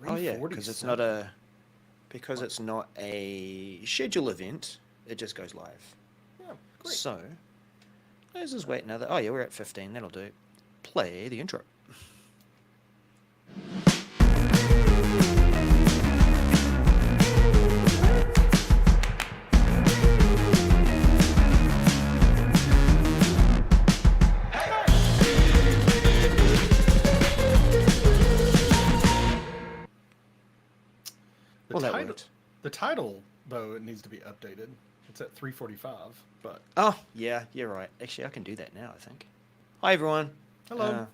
Oh yeah, because it's not a schedule event. It just goes live. Yeah, great. So let's just wait another. Oh yeah, we're at 15. That'll do. Play the intro. The Well, that title, worked. the title though, it needs to be updated. It's at 3:45, but Oh yeah, you're right. Actually, I can do that now. I think. Hi everyone. hello. Uh,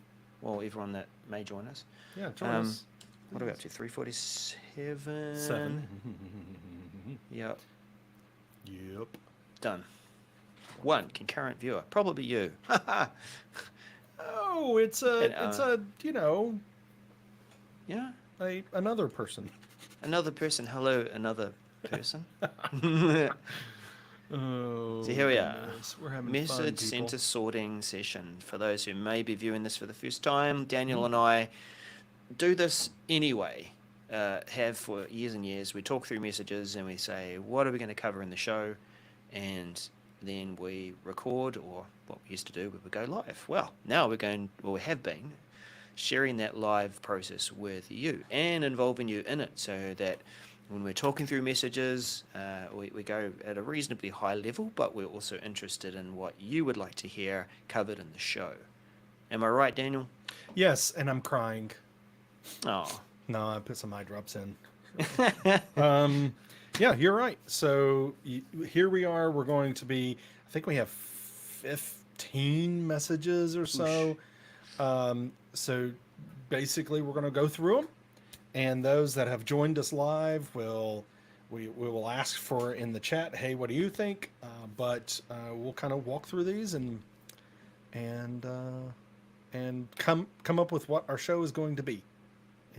well, everyone that may join us. Yeah, join Um, us. what are we up Please. to? 347. 7. Yep, Yep. done. One concurrent viewer, probably you. Oh, And, it's a yeah, another person. another person. Hello, another person. So Oh here we are. goodness, we're having fun, Message people. center sorting session. For those who may be viewing this for the first time, Daniel Mhm. and I do this anyway. Have for years and years. We talk through messages and we say, what are we going to cover in the show? And then we record, or what we used to do, we would go live. Well, now we're going, well, we have been sharing that live process with you and involving you in it so that when we're talking through messages, we go at a reasonably high level, but we're also interested in what you would like to hear covered in the show. Am I right, Daniel? Yes, and I'm crying. Oh. No, I put some eye drops in. Um, yeah, you're right. So here we are. We're going to be. I think we have 15 messages or Oosh. so. So basically, we're going to go through them, and those that have joined us live will we will ask for in the chat. Hey, what do you think? But we'll kind of walk through these and and come up with what our show is going to be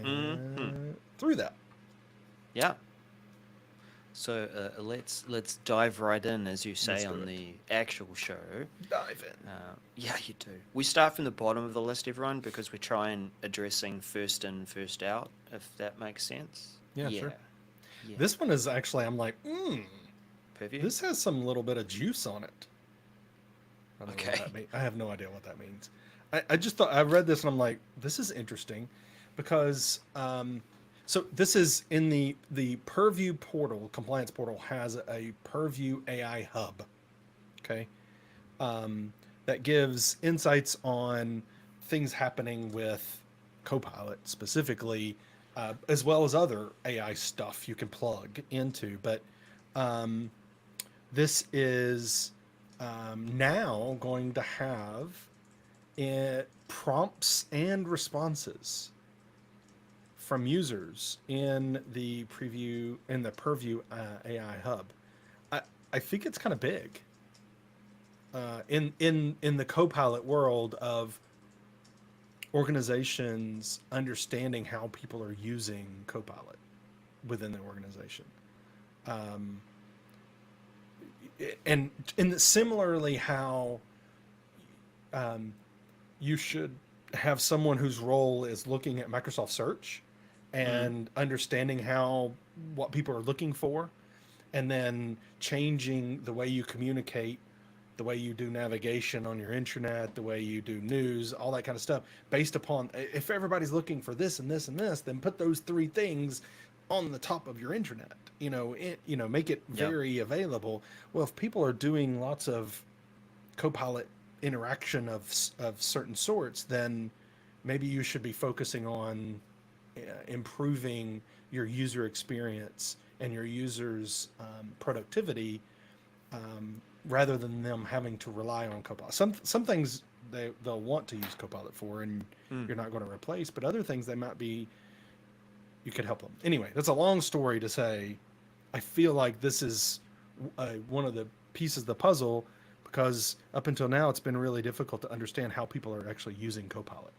Hmm. through that. Yeah. So let's dive right in, as you Let's say, do on it. the actual show. Dive in. Yeah, you do. We start from the bottom of the list, everyone, because we try and addressing first in, first out, if that makes sense. Yeah, Yeah, sure. yeah. This one is actually, I'm like, Purview? this has some little bit of juice on it. I don't know what that Okay. means. I have no idea what that means. I just thought, I read this and I'm like, this is interesting because, so this is in the Purview portal, compliance portal has a Purview AI hub. Okay. That gives insights on things happening with Copilot specifically, as well as other AI stuff you can plug into. But um, this is now going to have prompts and responses from users in the Purview AI hub. I, I think it's kind of big in the Copilot world of organizations understanding how people are using Copilot within their organization. Um, and similarly, how um, you should have someone whose role is looking at Microsoft Search Mm, and understanding how what people are looking for, and then changing the way you communicate, the way you do navigation on your internet, the way you do news, all that kind of stuff, based upon if everybody's looking for this and this and this, then put those three things on the top of your internet. Make it yeah. very available. Well, if people are doing lots of Copilot interaction of certain sorts, then maybe you should be focusing on improving your user experience and your users' productivity, rather than them having to rely on Copilot. Some things they'll want to use Copilot for, and Mm. you're not going to replace. But other things they might be, you could help them. Anyway, that's a long story to say. I feel like this is one of the pieces of the puzzle because up until now it's been really difficult to understand how people are actually using Copilot.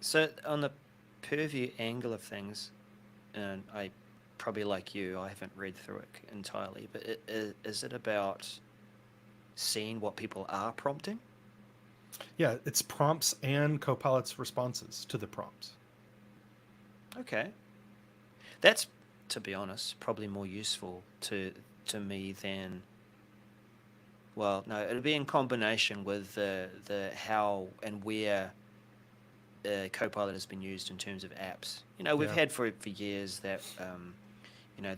So on the Purview angle of things, and I probably like you, I haven't read through it entirely, but is it about seeing what people are prompting? Yeah, it's prompts and Copilot's responses to the prompts. Okay. That's, to be honest, probably more useful to me than, well, no, it'll be in combination with the how and where Copilot has been used in terms of apps. We've Yeah. had for years that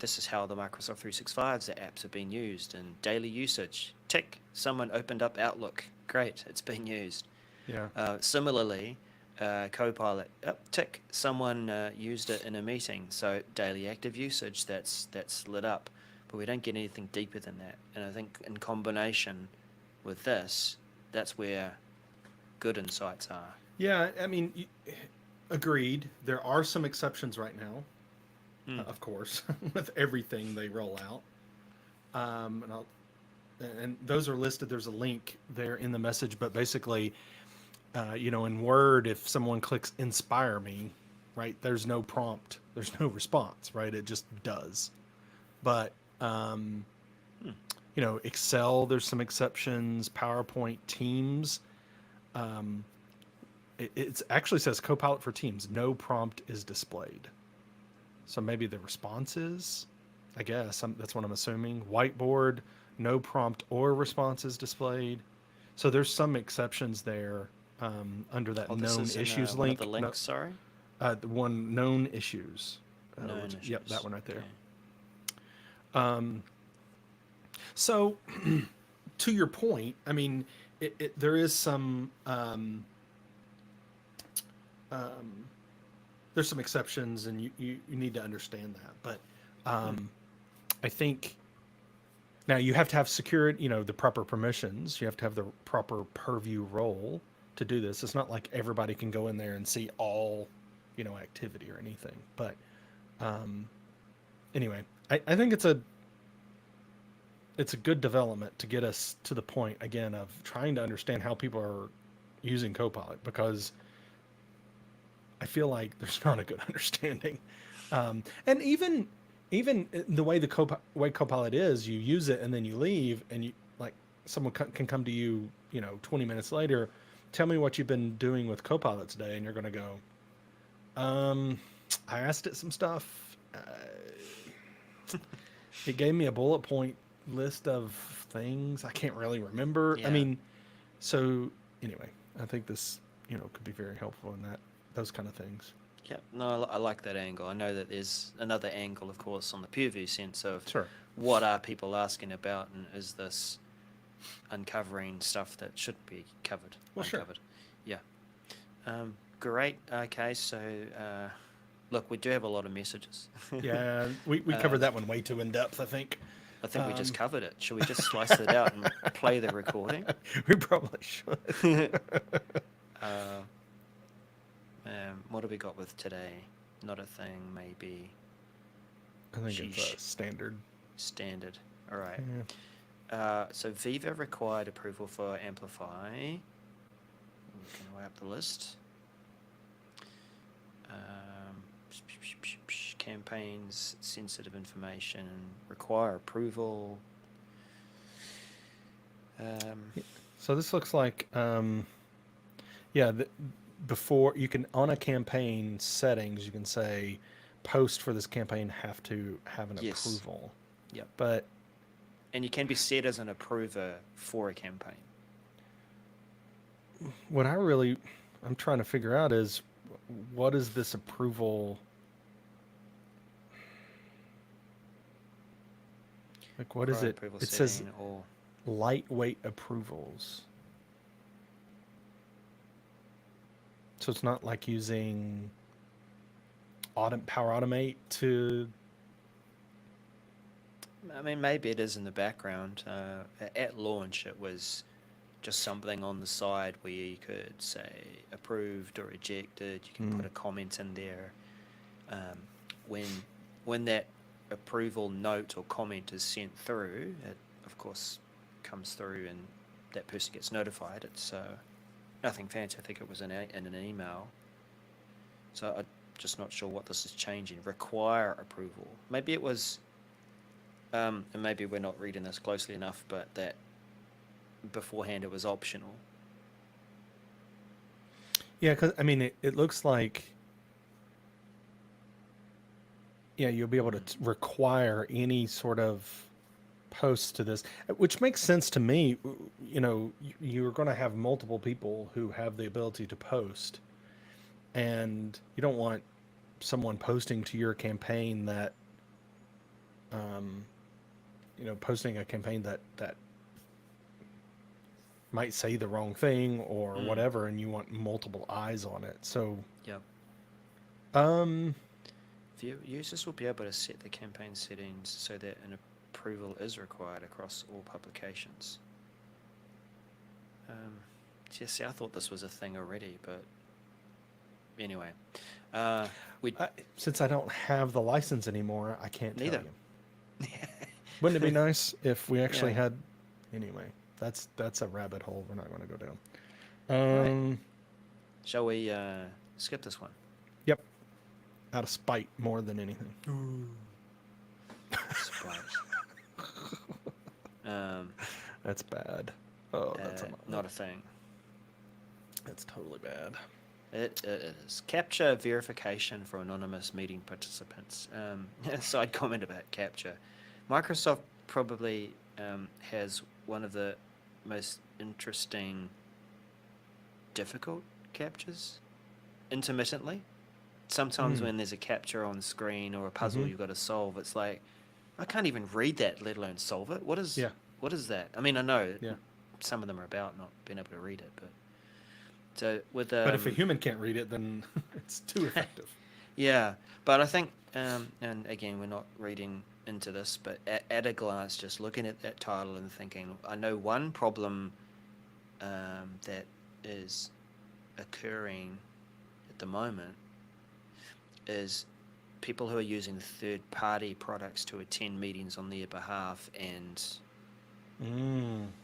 this is how the Microsoft 365's apps have been used and daily usage. Tick, someone opened up Outlook. Great, it's been used. Yeah. Similarly, Copilot, tick, someone used it in a meeting. So daily active usage, that's lit up. But we don't get anything deeper than that. And I think in combination with this, that's where good insights are. Yeah. I mean, agreed. There are some exceptions right now, Mm. of course, with everything they roll out. And those are listed. There's a link there in the message, but basically, in Word, if someone clicks "Inspire Me," right, there's no prompt, there's no response, right? It just does. But Hmm. Excel, there's some exceptions. PowerPoint, Teams, it actually says Copilot for Teams. No prompt is displayed. So maybe the response is, I guess that's what I'm assuming. Whiteboard, no prompt or response is displayed. So there's some exceptions there under that Oh, this known is in issues one of the link. No, links, sorry? the one known issues. Known Yep, that issues. one right there. Okay. So, to your point, I mean, there is some there's some exceptions, and you need to understand that. But I think now you have to have security, the proper permissions. You have to have the proper purview role to do this. It's not like everybody can go in there and see all, activity or anything. But anyway, I think it's a good development to get us to the point again of trying to understand how people are using Copilot, because I feel like there's not a good understanding. And even the way way Copilot is, you use it and then you leave, and you like someone can come to you, 20 minutes later, tell me what you've been doing with Copilot today, and you're going to go, I asked it some stuff. It gave me a bullet point list of things I can't really remember. Yeah. I mean, so anyway, I think this, could be very helpful in those kind of things. Yeah, no, I like that angle. I know that there's another angle, of course, on the purview sense of Sure. what are people asking about, and is this uncovering stuff that should be covered? Well, sure. uncovered. Yeah. Great. Okay, so look, we do have a lot of messages. Yeah, we covered that one way too in depth, I think. I think we just covered it. Should we just slice it out and play the recording? We probably should. What have we got with today? Not a thing, maybe. I think it's Sheesh. standard. Standard. All right. Yeah. So Viva required approval for Amplify. We can weigh up the list. Campaigns, sensitive information require approval. So this looks like, before you can, on a campaign settings, you can say posts for this campaign have to have an Yes. approval. Yep. But And you can be set as an approver for a campaign. what I'm trying to figure out is, what is this approval? Like, what is Require it? approval It says setting or lightweight approvals. So it's not like using Power Automate to. I mean, maybe it is in the background. At launch, it was just something on the side where you could say approved or rejected. You can put a comment in there. When that approval note or comment is sent through, it of course comes through and that person gets notified. It's nothing fancy. I think it was in an email. So I'm just not sure what this is changing. Require approval. Maybe it was. And maybe we're not reading this closely enough, but that beforehand it was optional. Yeah, because I mean, it looks like Yeah, you'll be able to require any sort of posts to this, which makes sense to me. You know, you're going to have multiple people who have the ability to post, and you don't want someone posting to your campaign that, um, posting a campaign that might say the wrong thing or Mm. whatever, and you want multiple eyes on it. So, Yep. um, Users will be able to set the campaign settings so that an approval is required across all publications. See, I thought this was a thing already, but anyway, we since I don't have the license anymore, I can't tell neither. you. Wouldn't it be nice if we actually Yeah. had? Anyway, that's a rabbit hole we're not going to go down. Right. Shall we skip this one? Yep. Out of spite more than anything. Spite. um, That's bad. Oh, that's not a thing. That's totally bad. It is. Capture verification for anonymous meeting participants. Side comment about capture. Microsoft probably has one of the most interesting, difficult captures intermittently. Sometimes when there's a capture on screen or a puzzle you've got to solve, it's like, I can't even read that, let alone solve it. What is that? I mean, I know some of them are about not being able to read it, but so with but if a human can't read it, then it's too effective. Yeah, but I think, and again, we're not reading into this, but at a glance, just looking at that title and thinking, I know one problem that is occurring at the moment is people who are using third-party products to attend meetings on their behalf and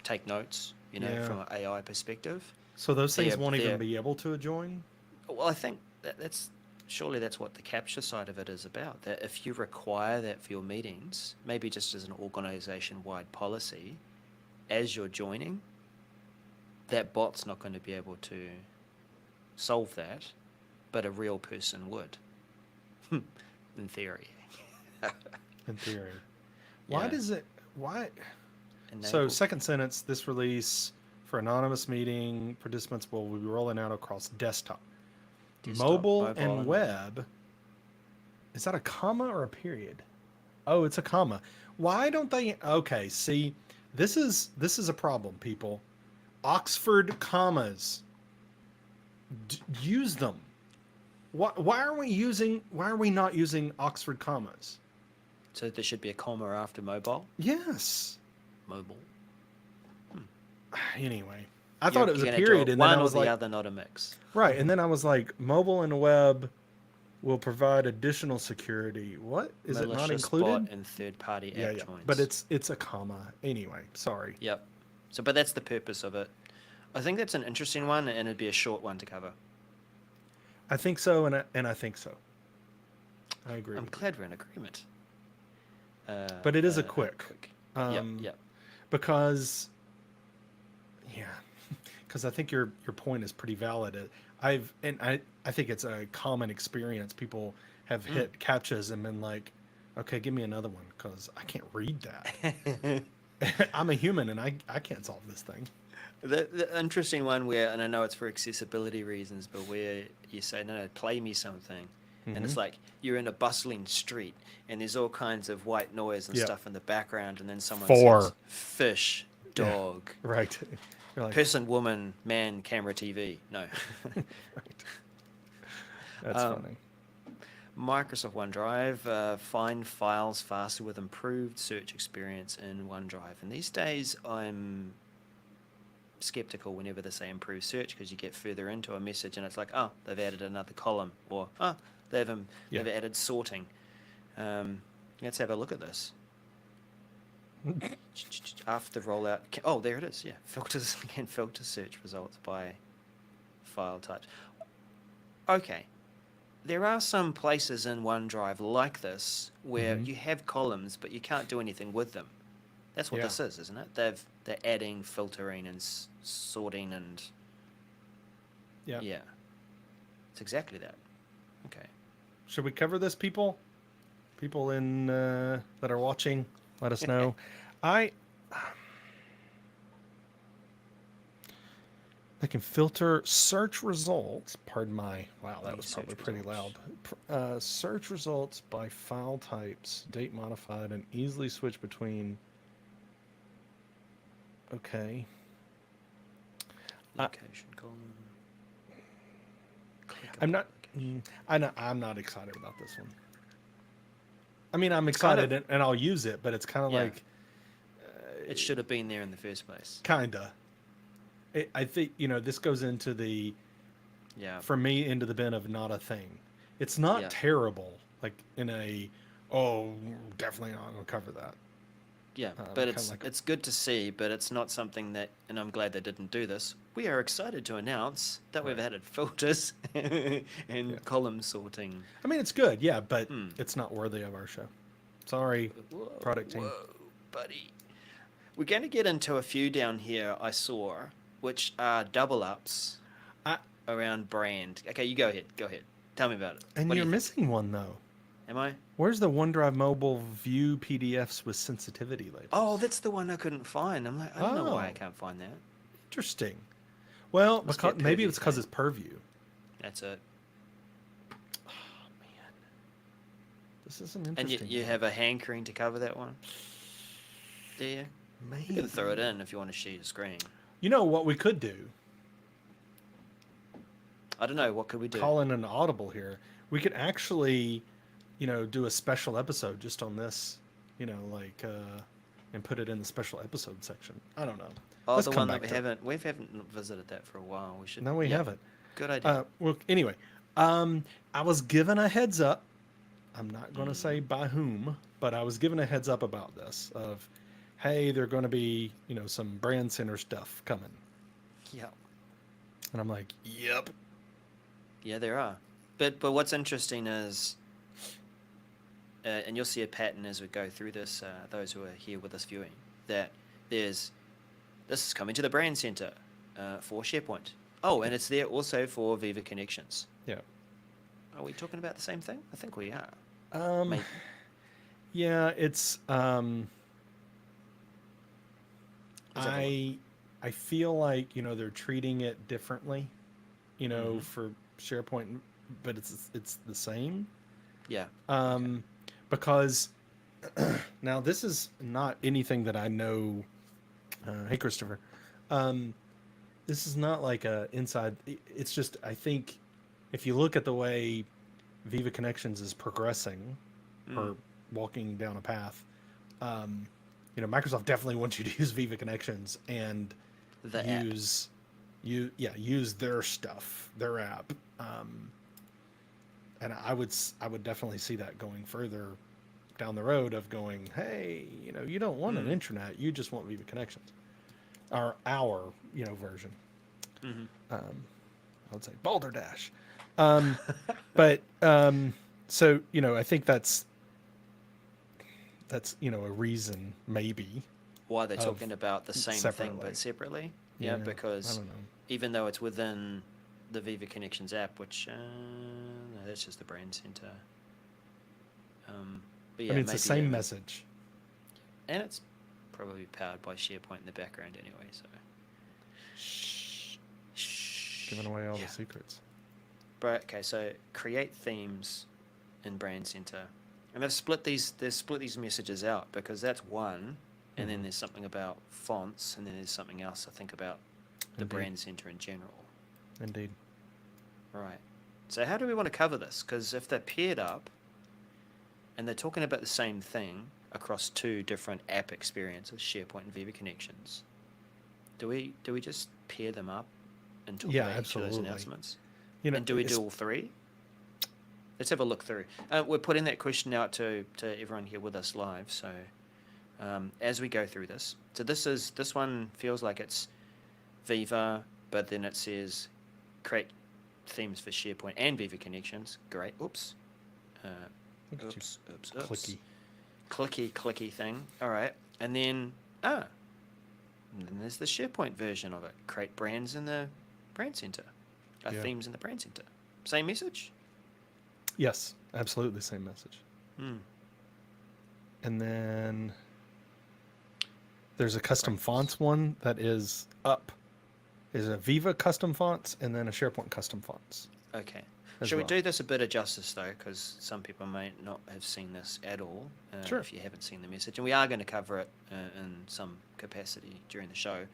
take notes, from an AI perspective. So those things won't even be able to join? Well, I think surely that's what the capture side of it is about. That if you require that for your meetings, maybe just as an organization-wide policy, as you're joining, that bot's not going to be able to solve that, but a real person would. In theory. In theory. Why does it... Why... Enable. So second sentence, this release for anonymous meeting participants will be rolling out across desktop, mobile and web. Is that a comma or a period? Oh, it's a comma. Why don't they... Okay, see, this is a problem, people. Oxford commas. Use them. Why are we not using Oxford commas? So there should be a comma after mobile? Yes. Mobile. Anyway, I thought it was a period, and then I was like, the other, not a mix. Right, and then I was like, mobile and web will provide additional security. What is it not included? Bot and third-party app joins. But it's a comma anyway. Sorry. Yep. So, but that's the purpose of it. I think that's an interesting one, and it'd be a short one to cover. I think so, and I think so. I agree. I'm glad we're in agreement. But it is a quick. Yep. Because I think your point is pretty valid. I think it's a common experience. People have hit captchas and been like, okay, give me another one because I can't read that. I'm a human and I can't solve this thing. The interesting one where, and I know it's for accessibility reasons, but where you say, no, play me something. And it's like you're in a bustling street and there's all kinds of white noise and stuff in the background, and then someone says fish, dog, right, like, person, woman, man, camera, TV. No. Right. That's funny. Microsoft OneDrive, find files faster with improved search experience in OneDrive. And these days I'm skeptical whenever they say improve search, because you get further into a message and it's like, oh, they've added another column, or they've added sorting. Let's have a look at this. After the rollout, oh, there it is. Yeah, filters can filter search results by file type. Okay, there are some places in OneDrive like this where you have columns, but you can't do anything with them. That's what this is, isn't it? They're adding filtering and sorting and it's exactly that. Okay. Should we cover this, people? people in that are watching, let us know. I They can filter search results. Pardon my, wow, that New was search probably pretty results. loud. Search results by file types, date modified, and easily switch between. Okay. Location column. I'm not. Clickable location. I'm not excited about this one. I mean, I'm It's kind excited of and I'll use it, but it's kind of yeah. like, It should have been there in the first place. kinda. I think this goes into the Yeah. for me into the bin of not a thing. It's not Yeah. terrible, like in a oh definitely not gonna cover that. Yeah, but kinda it's like it's good to see, but it's not something that, and I'm glad they didn't do this. We are excited to announce that we've Right. added filters and Yeah. column sorting. I mean it's good, yeah, but Hmm. it's not worthy of our show. Sorry, Whoa, product team. whoa, buddy. We're going to get into a few down here I saw, which are double ups I, around brand. Okay, you go ahead. Go ahead. Tell me about it. and What do you're you think? missing one though. Am I? Where's the OneDrive mobile view PDFs with sensitivity labels? Oh, that's the one I couldn't find. I'm like, I don't know why I Oh. can't find that. Interesting. Well, Must be a because maybe Purview it's because thing. it's Purview. That's it. Oh man, this is an And interesting. you one. have a hankering to cover that one? Do you? You can throw it in if you want to share your screen. You know what we could do? I don't know. What could we do? Call in an audible here. We could actually, do a special episode just on this, and put it in the special episode section. I don't know. Oh, Let's the come one that back to it. we haven't visited that for a while. We should. No, we yeah, haven't. Good idea. Well, anyway, I was given a heads up. I'm not going to say by whom, but I was given a heads up about this of, hey, there are going to be, some brand center stuff coming. Yeah. And I'm like, yep. Yeah, there are. But what's interesting is, and you'll see a pattern as we go through this, those who are here with us viewing, that this is coming to the brand center for SharePoint. Oh, and it's there also for Viva Connections. Yeah. Are we talking about the same thing? I think we are. Maybe. Yeah, it's I feel like they're treating it differently, for SharePoint, but it's the same. Yeah. Because now this is not anything that I know. Hey, Christopher. This is not like a inside. It's just I think if you look at the way Viva Connections is progressing or walking down a path, Microsoft definitely wants you to use Viva Connections and The app. use their stuff, their app. And I would definitely see that going further down the road of going, hey, you don't want an intranet, you just want Viva Connections, or our version. I would say Balderdash. But so I think that's a reason maybe Why they're of talking about the same thing separately. but separately? Yeah, Yeah, I because don't know. even though it's within the Viva Connections app, which no, that's just the brand center. But yeah, I mean, it's the maybe, same message. and it's probably powered by SharePoint in the background anyway. So Giving away all Yeah. the secrets. Okay, so create themes in Brand Center, and they've split these messages out because that's one, and then there's something about fonts, and then there's something else I think about the Indeed. Brand Center in general. Indeed. Right. So how do we want to cover this? Because if they're paired up, and they're talking about the same thing across two different app experiences, SharePoint and Viva Connections, do we just pair them up and talk Yeah, about each of those absolutely. announcements? And do we do all three? Let's have a look through. We're putting that question out to everyone here with us live. So as we go through this, so this one feels like it's Viva, but then it says create themes for SharePoint and Viva Connections. Great. Oops. Look at you, Oops. Clicky thing. All right. And then and then there's the SharePoint version of it. Create brands in the Brand Center. Yeah. Themes in the Brand Center. Same message? Yes, absolutely same message. and then there's a custom Right. fonts one that is up. Is a Viva custom fonts and then a SharePoint custom fonts Okay. as Shall we well. do this a bit of justice though, because some people may not have seen this at all. Sure. If you haven't seen the message, and we are going to cover it in some capacity during the show.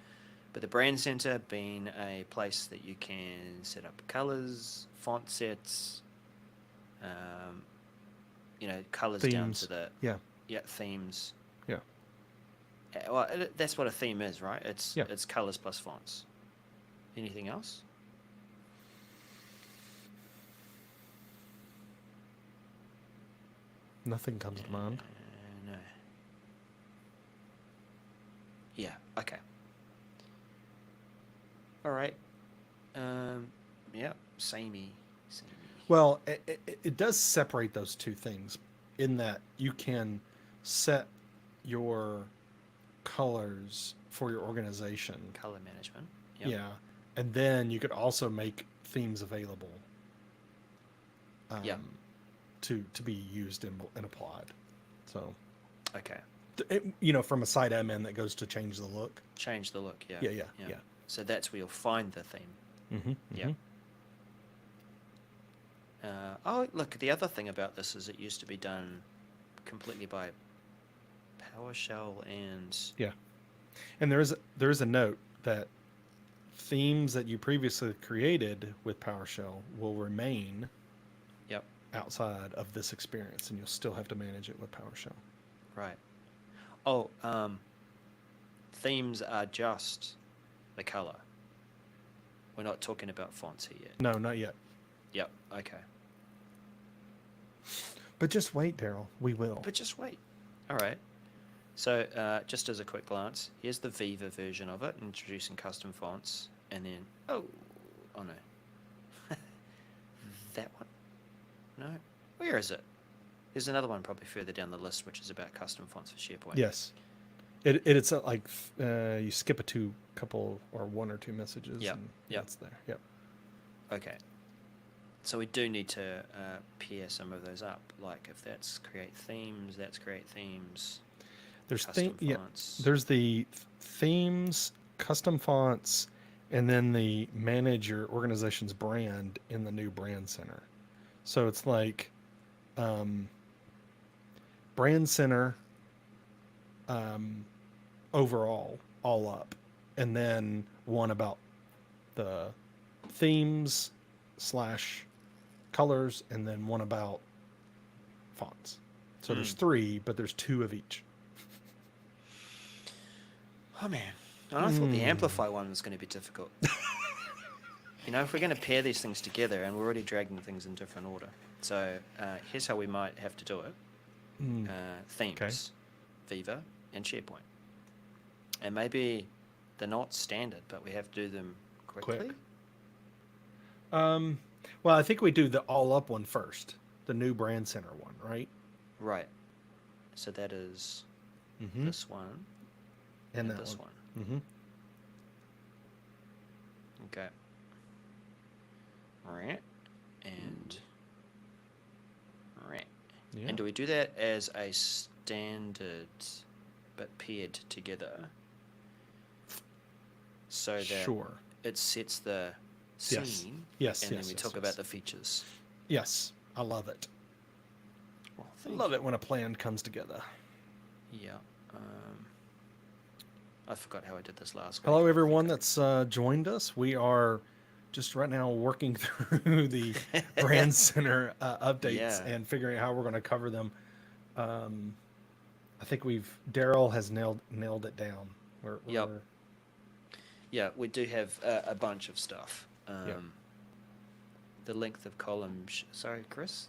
But the brand center being a place that you can set up colors, font sets, colors down Themes. to the Yeah. themes. Yeah. Well, that's what a theme is, right? It's Yeah. it's colors plus fonts. Anything else? Nothing comes to mind. No. Yeah. Okay. All right. Yeah. Samey. Well, it does separate those two things in that you can set your colors for your organization. Color management. Yep. Yeah. And then you could also make themes available Yeah. to be used and applied. So, Okay. from a site admin that goes to change the look. Change the look. Yeah. Yeah. So that's where you'll find the theme. Mm-hmm. Yeah. Look, the other thing about this is it used to be done completely by PowerShell and Yeah. And there is a note that themes that you previously created with PowerShell will remain Yep. outside of this experience, and you'll still have to manage it with PowerShell. Right. Oh, themes are just the color. We're not talking about fonts here yet. No, not yet. Yep. Okay. But just wait, Daryl. We will. But just wait. All right. So, just as a quick glance, here's the Viva version of it, introducing custom fonts, and then oh no, that one. No, where is it? There's another one probably further down the list, which is about custom fonts for SharePoint. Yes. It's like you skip a couple or one or two messages. Yep. And Yep. it's there. Yep. Okay. So we do need to pair some of those up. Like if that's create themes, that's create themes. There's Custom fonts. There's the themes, custom fonts, and then the manage your organization's brand in the new brand center. So it's like brand center overall, all up, and then one about the themes / colors, and then one about fonts. So there's 3, but there's 2 of each. Oh man, I thought the Amplify one was going to be difficult. If we're going to pair these things together, and we're already dragging things in different order. So here's how we might have to do it. Themes, Okay. Viva, and SharePoint. And maybe they're not standard, but we have to do them quickly. Quick. Well, I think we do the all up one first, the new brand center one, right? Right. So that is Mm-hmm. this one And and that this one. one. Mm-hmm. Okay. Right. And right. Yeah. And do we do that as a standard but paired together so that Sure. it sets the Yes. scene Yes. and yes, then we yes, talk yes. about the features? Yes, I love it. Well, I love it when a plan comes together. Yeah. I forgot how I did this last week. Hello, everyone that's joined us. We are just right now working through the brand center updates Yeah. and figuring out how we're going to cover them. I think Daryl has nailed it down. Yep. Yeah, we do have a bunch of stuff. The length of columns. Sorry, Chris.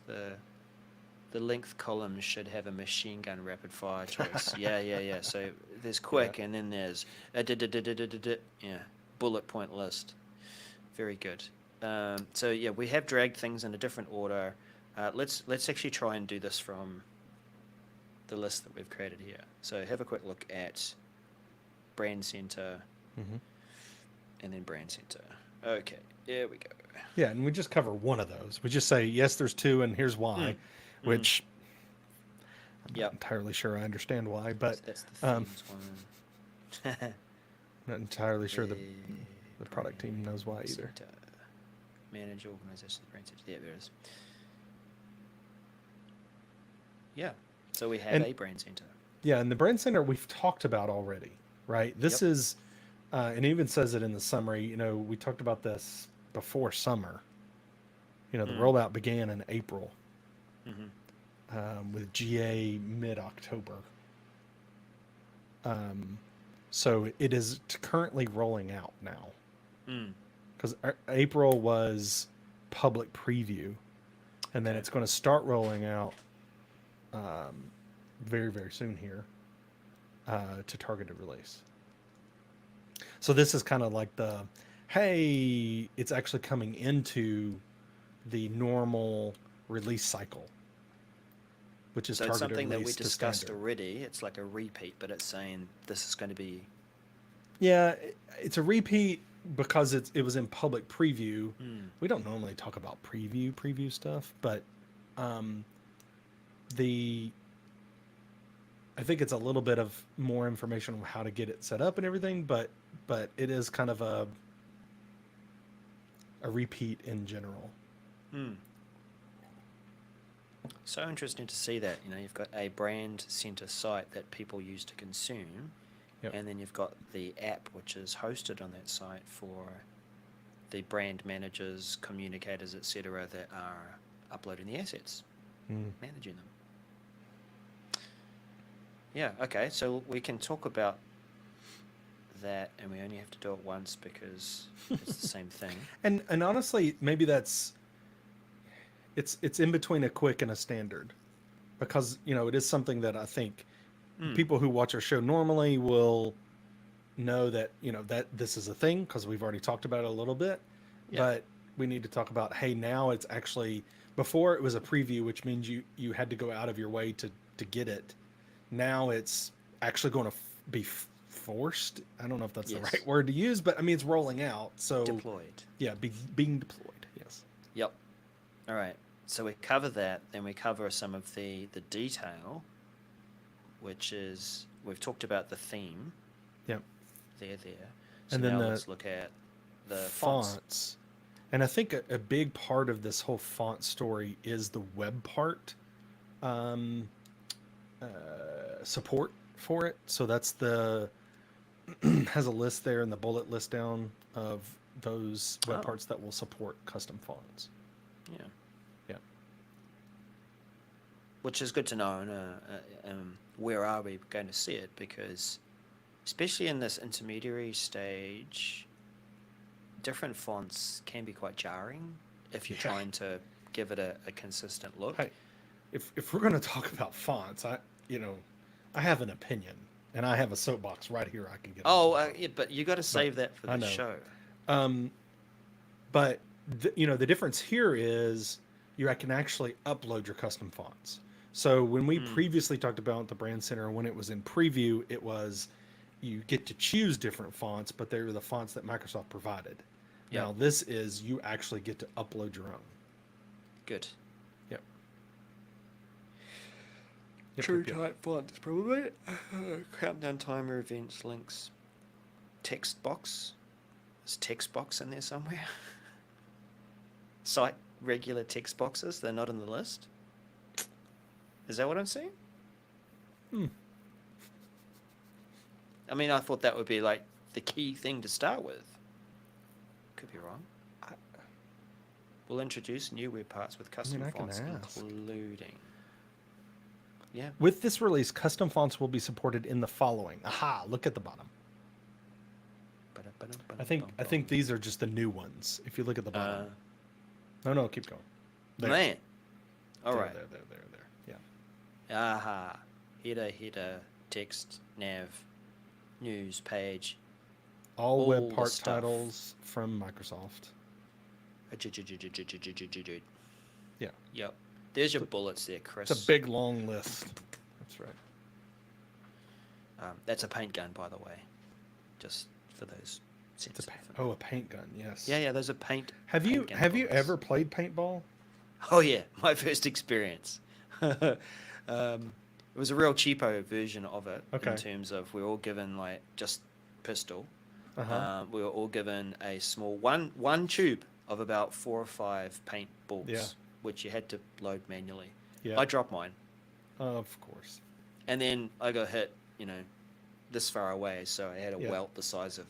The length column should have a machine gun rapid fire choice. Yeah. So there's quick, and then there's bullet point list. Very good. So yeah, we have dragged things in a different order. Let's actually try and do this from the list that we've created here. So have a quick look at brand center. Mm-hmm. And then brand center. Okay, there we go. Yeah, and we just cover one of those. We just say, yes, there's 2, and here's why, which I'm not Yep. entirely sure I understand why, but That's the um, themes one. not entirely sure the The product team knows why brand either. center. Manage organizations, brand center. Yeah, there it is. Yeah. So we have And a brand center. yeah, and the brand center we've talked about already, right? This Yep. is, and it even says it in the summary. You know, we talked about this before summer. You know, the Mm. rollout began in April Mm-hmm. with GA mid October. So it is currently rolling out now Mm. because April was public preview, and then Okay. it's going to start rolling out very, very soon here to targeted release. So this is kind of like the, hey, it's actually coming into the normal release cycle, which is So it's targeted something that we release to discussed standard. already. It's like a repeat, but it's saying this is going to be. Yeah, it's a repeat because it was in public preview. Mm. We don't normally talk about preview stuff, but um, the I think it's a little bit of more information on how to get it set up and everything, but it is kind of a repeat in general. Mm. So interesting to see that. You know, you've got a brand center site that people use to consume, Yep. and then you've got the app which is hosted on that site for the brand managers, communicators, etc., that are uploading the assets, Mm. managing them. Yeah, okay, so we can talk about that, and we only have to do it once because it's the same thing. And honestly, maybe it's in between a quick and a standard, because you know it is something that I think Mm. people who watch our show normally will know that you know that this is a thing because we've already talked about it a little bit. Yeah. But we need to talk about, hey, now it's actually, before it was a preview, which means you had to go out of your way to get it. Now it's actually going to be forced. I don't know if that's the Yes. right word to use, but I mean it's rolling out. So Deployed. yeah, being deployed. Yes. Yep. All right. So we cover that, then we cover some of the detail, which is we've talked about the theme. Yep. There. So And then now the let's look at the fonts. fonts. And I think a big part of this whole font story is the web part support for it. So that's has a list there and the bullet list down of those web Oh. parts that will support custom fonts. Yeah. Yeah. Which is good to know. And where are we going to see it? Because especially in this intermediary stage, different fonts can be quite jarring if you're Yeah. trying to give it a consistent look. Hey, if we're going to talk about fonts, I have an opinion, and I have a soapbox right here I can get. Oh, onto. yeah, but you got to save that for I the know. show. But the difference here is you can actually upload your custom fonts. So when we previously talked about the brand center, when it was in preview, it was you get to choose different fonts, but they were the fonts that Microsoft provided. Yep. Now this is you actually get to upload your own. Good. Yep. True type fonts, probably. Countdown timer, events, links, text box. There's text box in there somewhere. Cite regular text boxes. They're not in the list. Is that what I'm seeing? I mean, I thought that would be like the key thing to start with. Could be wrong. We'll introduce new web parts with custom I can fonts, ask. including. Yeah. With this release, custom fonts will be supported in the following. Aha! Look at the bottom. I think these are just the new ones. If you look at the bottom. No, keep going. There. Man. All There, right. there. Yeah. Aha. Header, text, nav, news page. All All web the part stuff. titles from Microsoft. Yeah. Yep. There's your bullets there, Chris. It's a big long list. That's right. That's a paint gun, by the way. Just for those It's sensitive. a paint gun. Yes. Yeah, those are paint. Have you paint gun have you bullets. ever played paintball? Oh yeah, my first experience. It was a real cheapo version of it Okay. in terms of we were all given like just pistol. Uh-huh. We were all given a small one tube of about 4 or 5 paint Yeah. balls, which you had to load manually. Yeah. I dropped mine, Of course. and then I got hit, this far away, so I had a Yeah. welt the size of,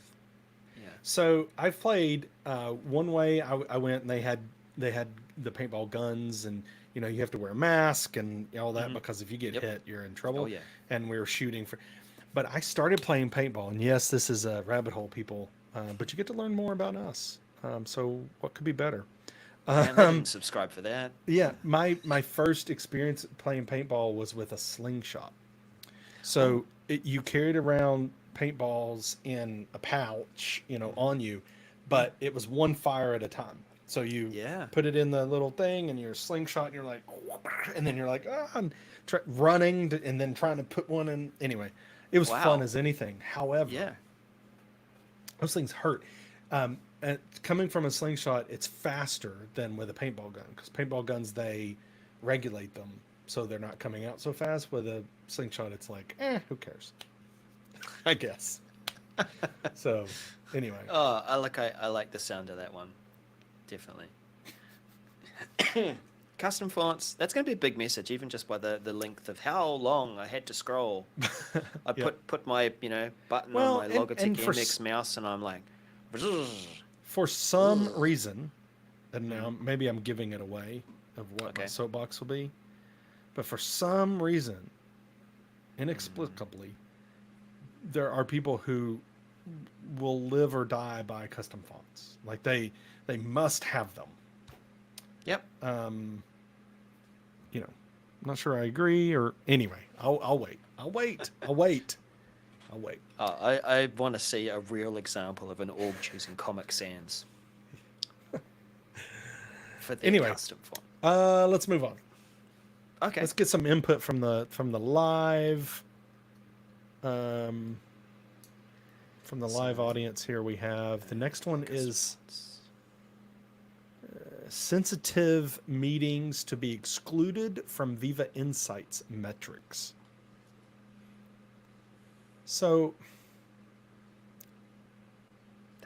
yeah. So I've played one way. I went and they had the paintball guns, and you have to wear a mask and all that Mhm. because if you get Yep. hit, you're in trouble. Oh yeah. And we were shooting for. But I started playing paintball, and yes, this is a rabbit hole, people. But you get to learn more about us. So what could be better? And I Um, didn't subscribe for that. yeah, my first experience playing paintball was with a slingshot. So you carried around paintballs in a pouch, on you, but it was one fire at a time. So you Yeah. put it in the little thing, and you're slingshot, and you're like, and then you're like, and running, and then trying to put one in. Anyway, it was fun Wow. as anything. However, Yeah. those things hurt. And coming from a slingshot, it's faster than with a paintball gun because paintball guns they regulate them so they're not coming out so fast. With a slingshot, it's like, who cares? I guess. So, anyway, Oh, I like the sound of that one. Definitely. Custom fonts. That's going to be a big message, even just by the length of how long I had to scroll. I Yeah. put my button Well, on my and Logitech for MX mouse, and I'm like, for some Ugh. reason, and now maybe I'm giving it away of what my Okay. soapbox will be, but for some reason, inexplicably, there are people who will live or die by custom fonts. Like they must have them. Yep. I'm not sure I agree or anyway. I'll wait. I'll wait. I'll wait. I'll wait. I want to see a real example of an org choosing Comic Sans for their Anyway. custom font. Let's move on. Okay. Let's get some input from the live from the live audience here. We have the next one is sensitive meetings to be excluded from Viva Insights metrics. So,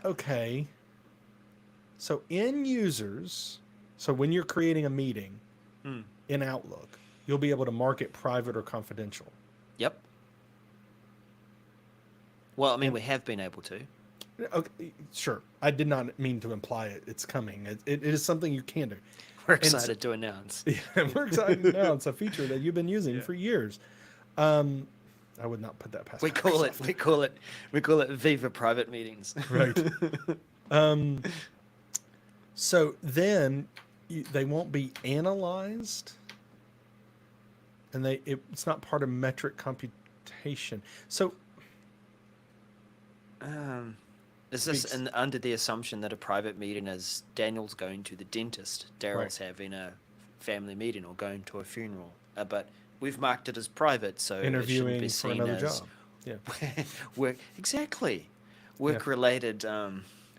okay. So end users, so when you're creating a meeting Hmm. in Outlook, you'll be able to mark it private or confidential. Yep. Well, I mean, we have been able to. Okay, sure. I did not mean to imply it. It's coming. It is something you can do. We're And so- excited to announce. Yeah, we're excited now. It's a feature that you've been using for years. I would not put that past We call it Microsoft. we call it Viva private meetings. Right. Um, so then they won't be analyzed, and it's not part of metric computation. So Is this Speaks- under the assumption that a private meeting is Daniel's going to the dentist, Daryl's having a family meeting or going to a funeral, but we've marked it as private, so it shouldn't interviewing be for seen another as job. Yeah.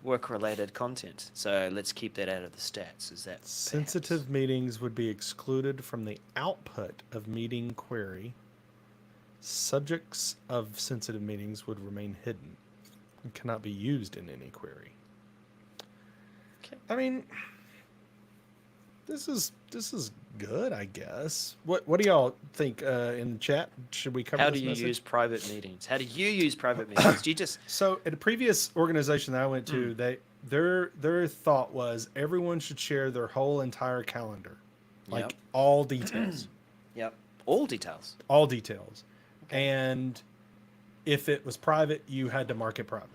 work related content. So let's keep that out of the stats. Is that Sensitive meetings would be excluded from the output of meeting query. Subjects of sensitive meetings would remain hidden and cannot be used in any query. Okay. I mean, this is good, I guess. What do y'all think in the chat? Should we cover How this do you message? use private meetings? How do you use private meetings? Do you just So at a previous organization that I went to, their thought was everyone should share their whole entire calendar, like Yep. all details, Yep. All details. all details, and if it was private, you had to mark it private.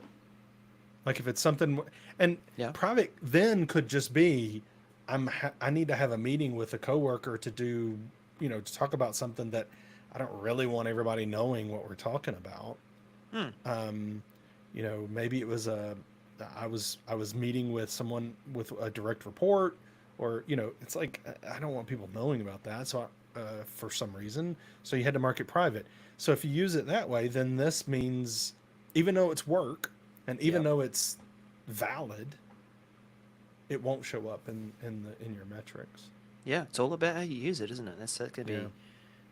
Like if it's something, and Yeah. private then could just be, I need to have a meeting with a coworker to do, to talk about something that I don't really want everybody knowing what we're talking about. Maybe it was I was meeting with someone with a direct report, or it's like I don't want people knowing about that. So for some reason, so you had to mark it private. So if you use it that way, then this means even though it's work and even Yep. though it's valid, it won't show up in your metrics. Yeah, it's all about how you use it, isn't it? That could be Yeah.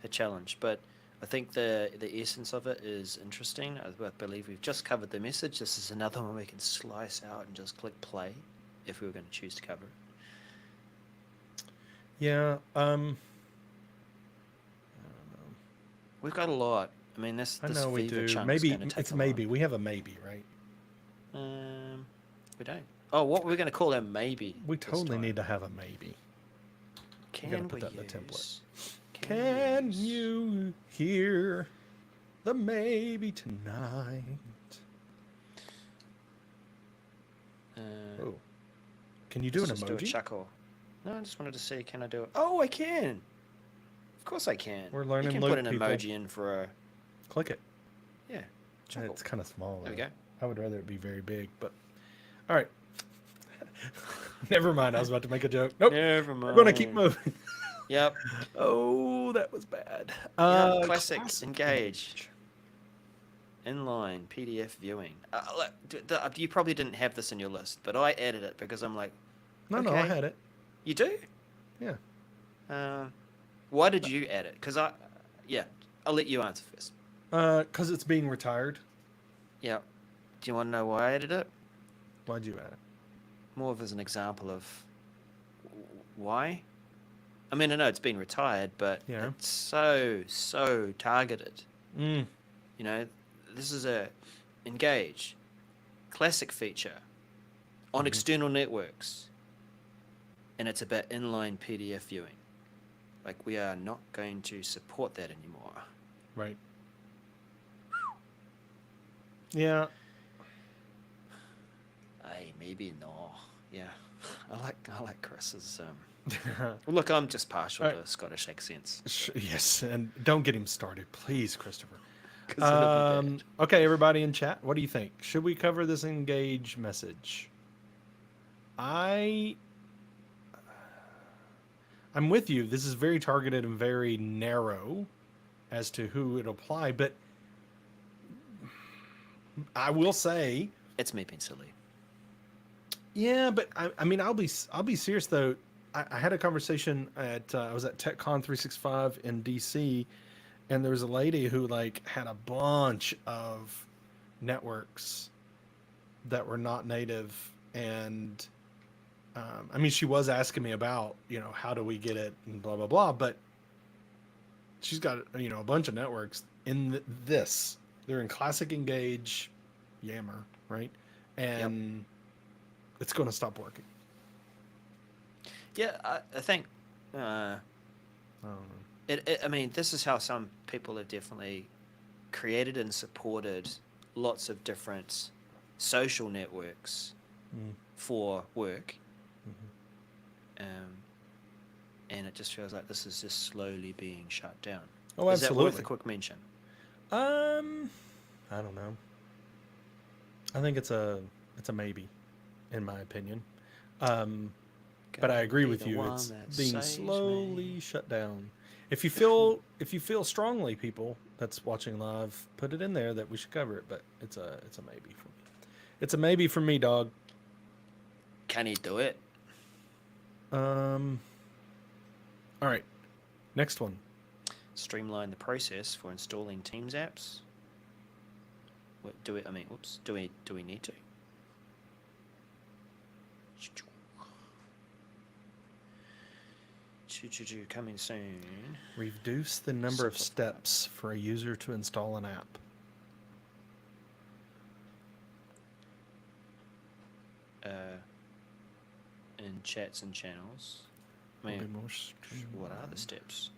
a challenge. But I think the essence of it is interesting. I believe we've just covered the message. This is another one we can slice out and just click play if we were going to choose to cover it. Yeah. We've got a lot. I mean, this I this know we fever do. chunk's Maybe going to take it's a maybe. lot. We have a maybe, right? We don't. Oh, what we're going to call them maybe. We this totally time. need to have a maybe. Can put we that in the use? template. Can we Can use- you hear the maybe tonight? Oh, can you do an let's just do a emoji? chuckle. No, I just wanted to see. Can I do it? Oh, I can. Of course, I can. We're learning, You can Luke, put an people. emoji in for a Click it. yeah. Chuckle. It's kind of small. There we though. go. I would rather it be very big, but all right. Never mind. I was about to make a joke. Nope. Never mind. We're gonna keep moving. Yep. Oh, that was bad. Classic. Engage. Inline PDF viewing. Look, you probably didn't have this in your list, but I added it because I'm like, No, I okay. had it. you do? Yeah. Why did you add it? Because I'll let you answer first. Because it's being retired. Yeah. Do you want to know why I added it? Why'd you add it? More of as an example of why. I mean, I know it's been retired, but Yeah. it's so targeted. Mm. You know, this is a engage classic feature on external networks, and it's about inline PDF viewing. Like, we are not going to support that anymore. Right. Yeah. Hey, maybe no. Yeah, I like Chris's. Look, I'm just partial Alright. to Scottish accents. Yes, and don't get him started, please, Christopher. 'Cause it'll be bad. Okay, everybody in chat, what do you think? Should we cover this engage message? I'm with you. This is very targeted and very narrow as to who it'll apply, but I will say, It's me being silly. yeah, but I mean, I'll be serious though. I had a conversation at I was at TechCon 365 in DC, and there was a lady who like had a bunch of networks that were not native, and I mean, she was asking me about, how do we get it and blah blah blah, but she's got a bunch of networks in this. They're in Classic Engage, Yammer, right? And it's going to stop working. Yeah, I think I don't know. I mean, this is how some people have definitely created and supported lots of different social networks Mm. for work. Mhm. And it just feels like this is just slowly being shut down. Oh, Is that worth absolutely. a quick mention? I don't know. I think it's a maybe, in my opinion. But I agree Be with the you. one It's that being saves slowly me. shut down. If you feel strongly, people that's watching live, put it in there that we should cover it. But it's a maybe for me. It's a maybe for me, dog. Can he do it? All right, next one. Streamline the process for installing Teams apps. What do we? I mean, whoops. Do we need to? Coming soon. Reduce the number of Simplify. steps for a user to install an app. In chats and channels. I Will be mean, more what are the streamlined. steps?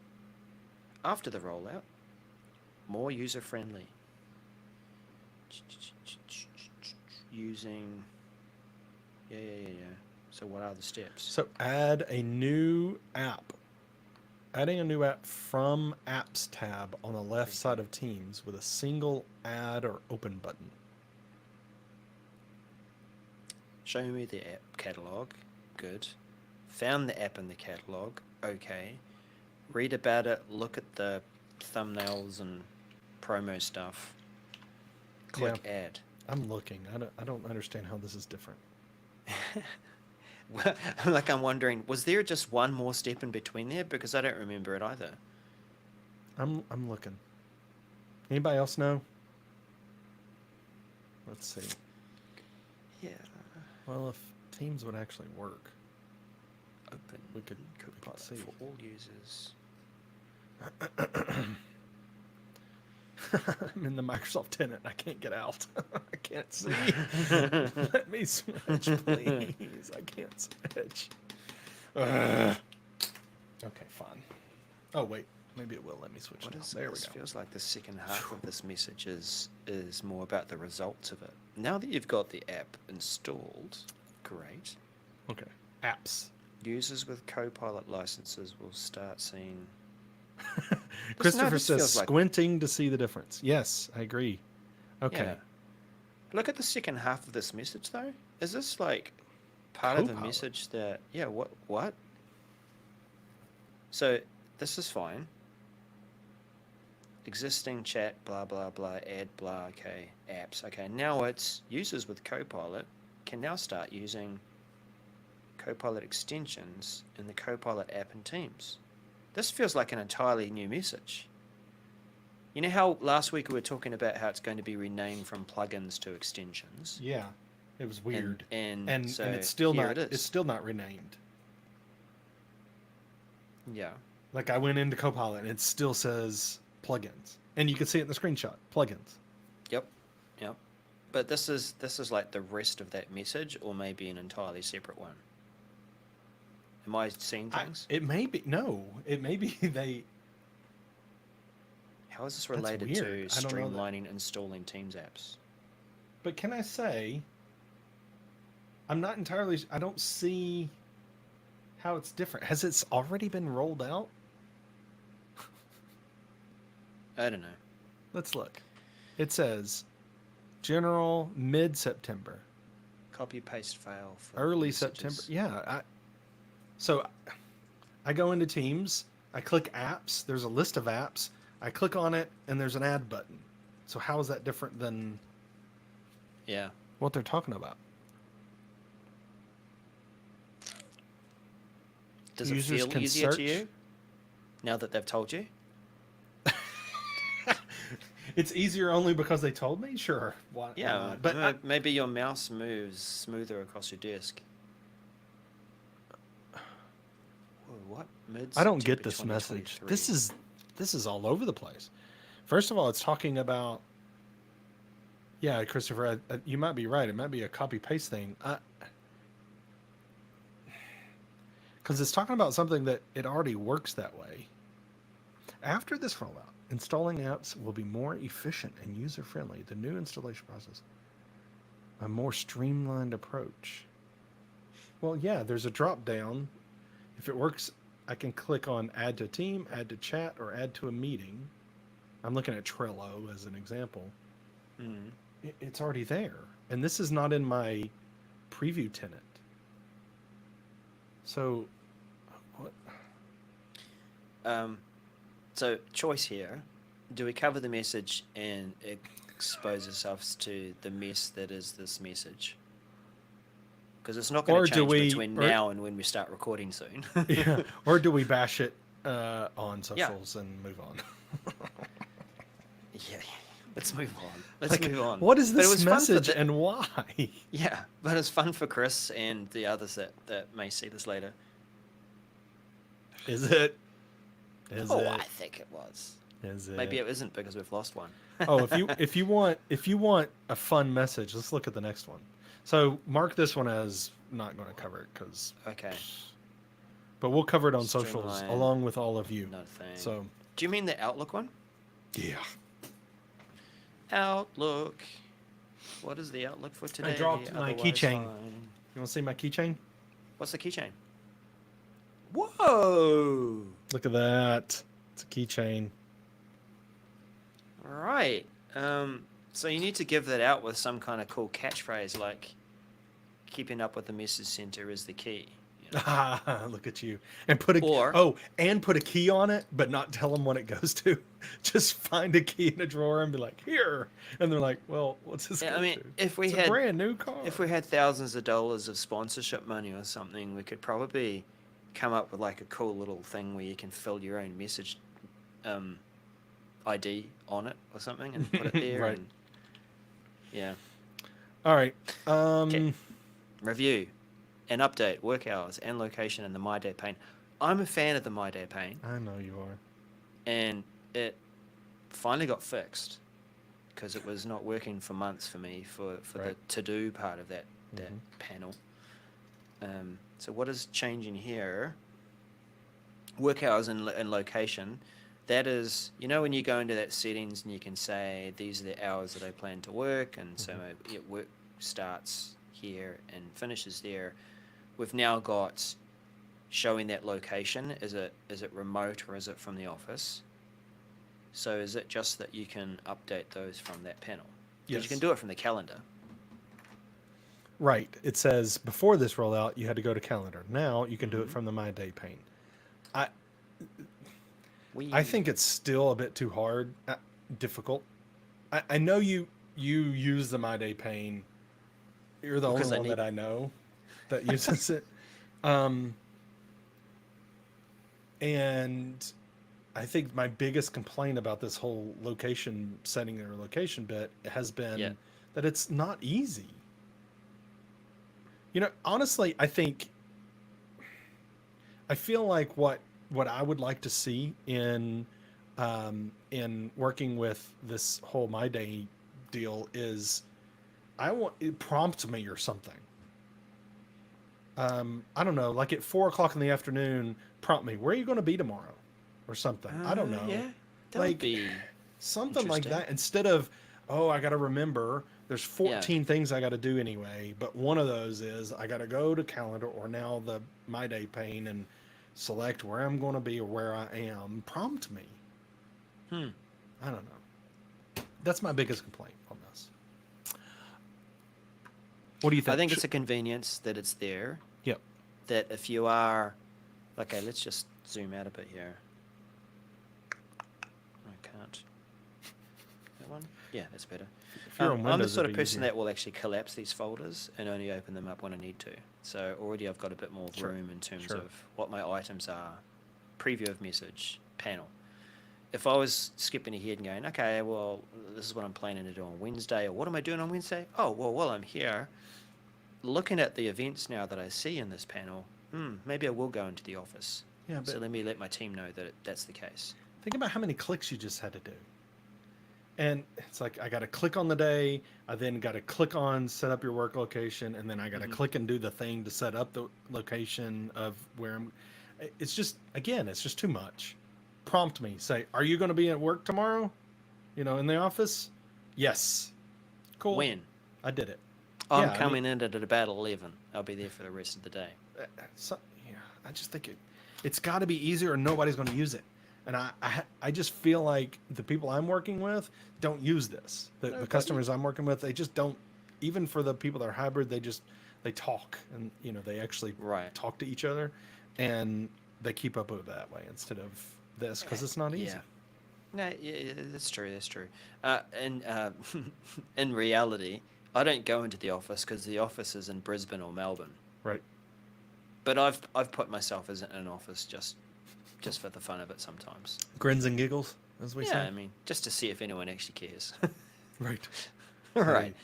After the rollout, more user friendly. Using. Yeah. So what are the steps? So add a new app. Adding a new app from Apps tab on the left side of Teams with a single add or open button. Show me the app catalog. Good. Found the app in the catalog. Okay. Read about it. Look at the thumbnails and promo stuff. Click add. I'm looking. I don't understand how this is different. Well, like, I'm wondering, was there just one more step in between there? Because I don't remember it either. I'm looking. Anybody else know? Let's see. Yeah. Well, if Teams would actually work, Open we could Copilot see. for all users. I'm in the Microsoft tenant. I can't get out. I can't see. Let me switch, please. I can't switch. Ugh. Okay, fine. Oh wait, maybe it will let me switch. What Now. is There we this? go. Feels like the second half of this message is more about the results of it. Now that you've got the app installed, great. Okay, apps. Users with Copilot licenses will start seeing. Christopher this says feels like- squinting to see the difference. Yes, I agree. Okay. Yeah. Look at the second half of this message, though. Is this like part of a Copilot. message that? Yeah. What? So this is fine. Existing chat, blah blah blah, add blah. Okay, apps. Okay, now it's users with Copilot can now start using Copilot extensions in the Copilot app and Teams. This feels like an entirely new message. You know how last week we were talking about how it's going to be renamed from plugins to extensions? Yeah, it was weird, And so it's still here not. it is. It's still not renamed. Yeah. Like I went into Copilot and it still says plugins, and you can see it in the screenshot. Plugins. Yep. But this is like the rest of that message, or maybe an entirely separate one. Am I seeing things? It may be no. It may be they. How is this That's related to weird. I don't know that. streamlining installing Teams apps? But can I say? I'm not entirely. I don't see how it's different. Has it already been rolled out? I don't know. Let's look. It says general mid-September, Copy paste fail. For early messages. September. Yeah. So I go into Teams. I click apps. There's a list of apps. I click on it, and there's an add button. So how is that different than Yeah. what they're talking about? Does Users it feel can easier search. to you now that they've told you? It's easier only because they told me. Sure. Why Yeah, not? But maybe your mouse moves smoother across your desk. Whoa, what? I don't get Mid-September this message. 2023. This is all over the place. First of all, it's talking about. Yeah, Christopher, you might be right. It might be a copy paste thing. Because it's talking about something that it already works that way. After this rollout, installing apps will be more efficient and user friendly. The new installation process, a more streamlined approach. Well, yeah, there's a drop down. If it works, I can click on add to team, add to chat, or add to a meeting. I'm looking at Trello as an example. Mhm. It's already there. And this is not in my preview tenant. So, what? So choice here: do we cover the message and expose ourselves to the mess that is this message? Because it's not going Or to do change we- between or- now and when we start recording soon. Yeah. Or do we bash it on socials and move on? Yeah, let's move on. Let's Like, move on. what is But it this was fun for message the- and why? Yeah, but it's fun for Chris and the others that may see this later. Is it? Is Oh, it? I think it was. Is it? Maybe it isn't because we've lost one. Oh, if you want a fun message, let's look at the next one. So mark this one as not going to cover it because, Okay, but we'll cover it on socials Streamline. along with all of you. not a thing. So Do you mean the Outlook one? yeah, Outlook. What is the Outlook for today? dropped my Otherwise keychain. fine. you want to see my keychain? What's the keychain? Whoa! Look at that. It's a keychain. All right. So you need to give that out with some kind of cool catchphrase like "Keeping up with the message center is the key." You know? Look at you. And put a and put a key on it, but not tell them what it goes to. Just find a key in a drawer and be like, here. And they're like, well, what's this? Yeah, go I mean, to? if we It's had a brand new car. if we had thousands of dollars of sponsorship money or something, we could probably come up with like a cool little thing where you can fill your own message ID on it or something and put it there. Right. And yeah. All right. Okay. Review and update work hours and location in the My Day pane. I'm a fan of the My Day pane, I know you are. and it finally got fixed because it was not working for months for me for the Right. to do part of that Mhm. panel. So what is changing here? Work hours and location. That is, when you go into that settings and you can say these are the hours that I plan to work, and so work starts here and finishes there. We've now got showing that location. Is it remote or is it from the office? So is it just that you can update those from that panel? Because Yes. you can do it from the calendar. Right. It says before this rollout, you had to go to calendar. Now you can do it Mhm. from the My Day pane. I We I think it's still a bit too hard, difficult. I know you use the My Day pane. You're the Because only I one need that I know that uses it. Um, and I think my biggest complaint about this whole location setting or location bit has been Yeah. that it's not easy. Honestly, I feel like what I would like to see in working with this whole My Day deal is I want it prompt me or something. I don't know, like at 4 o'clock in the afternoon, prompt me. Where are you going to be tomorrow, or something? I don't know. Yeah, that would Like be something like interesting. that instead of, oh, I got to remember there's Yeah. 14 things I got to do anyway, but one of those is I got to go to calendar or now the My Day pane and select where I'm going to be or where I am. Prompt me. Hmm. I don't know. That's my biggest complaint on this. What do you think? I think it's a convenience that it's there. Yep. That if you are, okay, let's just zoom out a bit here. I can't. That one? Yeah, that's better. If you're on I'm the Windows, sort it'd of be person easier. that will actually collapse these folders and only open them up when I need to. So already I've got a bit more Sure. room in terms Sure. of what my items are. Preview of message, panel. If I was skipping ahead and going, okay, well, this is what I'm planning to do on Wednesday, or what am I doing on Wednesday? Oh, well, while I'm here, looking at the events now that I see in this panel, maybe I will go into the office. Yeah, but So let me let my team know that that's the case. think about how many clicks you just had to do. And it's like I got to click on the day, I then got to click on set up your work location, and then I got to Mhm. click and do the thing to set up the location of where I'm. It's just it's just too much. Prompt me, say, "Are you going to be at work tomorrow? In the office?" Yes. Cool. When? I did it. I'm Yeah, I mean- coming in at about 11. I'll be there for the rest of the day. Yeah, I just think it's got to be easier, or nobody's going to use it. And I just feel like the people I'm working with don't use this. The customers I'm working with, they just don't. Even for the people that are hybrid, they talk and they actually Right. talk to each other, and they keep up with it that way instead of this because it's not easy. Yeah. No, yeah, that's true. That's true. And in reality, I don't go into the office because the office is in Brisbane or Melbourne. Right. But I've put myself as in an office just for the fun of it sometimes. Grins and giggles, as we Yeah, say. I mean, just to see if anyone actually cares. Right. Right.